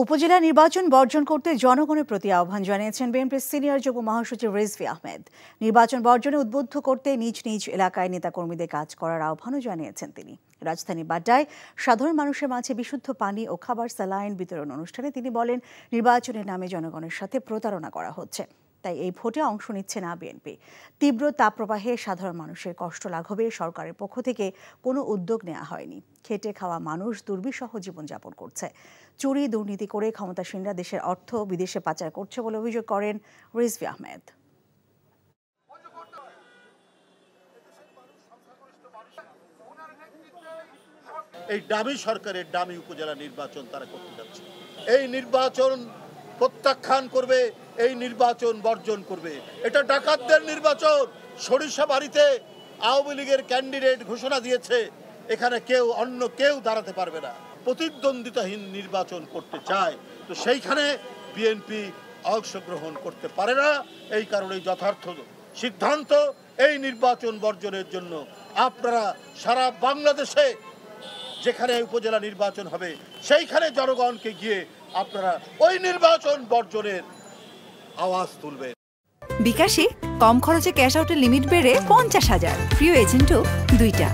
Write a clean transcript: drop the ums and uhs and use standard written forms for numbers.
উপজেলা নির্বাচন বর্জন করতে জনগণের প্রতি আহ্বান জানিয়েছেন বিএনপির সিনিয়র যুগ্ম মহাসচিব রিজভী আহমেদ। নির্বাচন বর্জনে উদ্বুদ্ধ করতে নিজ নিজ এলাকায় নেতাকর্মীদের কাজ করার আহ্বানও জানিয়েছেন তিনি। রাজধানী বাড্ডায় সাধারণ মানুষের মাঝে বিশুদ্ধ পানি ও খাবার স্যালাইন বিতরণ অনুষ্ঠানে তিনি বলেন, নির্বাচনের নামে জনগণের সাথে প্রতারণা করা হচ্ছে, তাই এই ভোটে অংশ নিচ্ছে না বিএনপি। তীব্র তাপপ্রবাহে সাধারণ মানুষের কষ্ট লাঘবে সরকারের পক্ষ থেকে কোনো উদ্যোগ নেওয়া হয়নি। খেটে খাওয়া মানুষ দুর্বিষহ জীবনযাপন করছে। চুরি দুর্নীতি করে ক্ষমতাসীনরা দেশের অর্থ বিদেশে পাচার করছে বলে অভিযোগ করেন রিজভী আহমেদ। এই ডামি সরকারের ডামি উপজেলা নির্বাচন তারা করতে যাচ্ছে। এই নির্বাচন প্রত্যাখ্যান করবে, এই নির্বাচন বর্জন করবে। এটা ডাকাতদের নির্বাচন। সরিষাবাড়িতে আওয়ামী লীগের ক্যান্ডিডেট ঘোষণা দিয়েছে, এখানে অন্য কেউ দাঁড়াতে পারবে না। প্রতিদ্বন্দ্বিতাহীন নির্বাচন করতে চায়, তো সেইখানে বিএনপি অংশগ্রহণ করতে পারে না। এই কারণে যথার্থ সিদ্ধান্ত এই নির্বাচন বর্জনের জন্য আপনারা সারা বাংলাদেশে যেখানে উপজেলা নির্বাচন হবে সেইখানে জনগণকে গিয়ে আপনারা ওই নির্বাচন বর্জনের আওয়াজ তুলবেন। বিকাশে কম খরচে ক্যাশ আউটের লিমিট বেড়ে 50,000, প্রিয় এজেন্টও 2টা।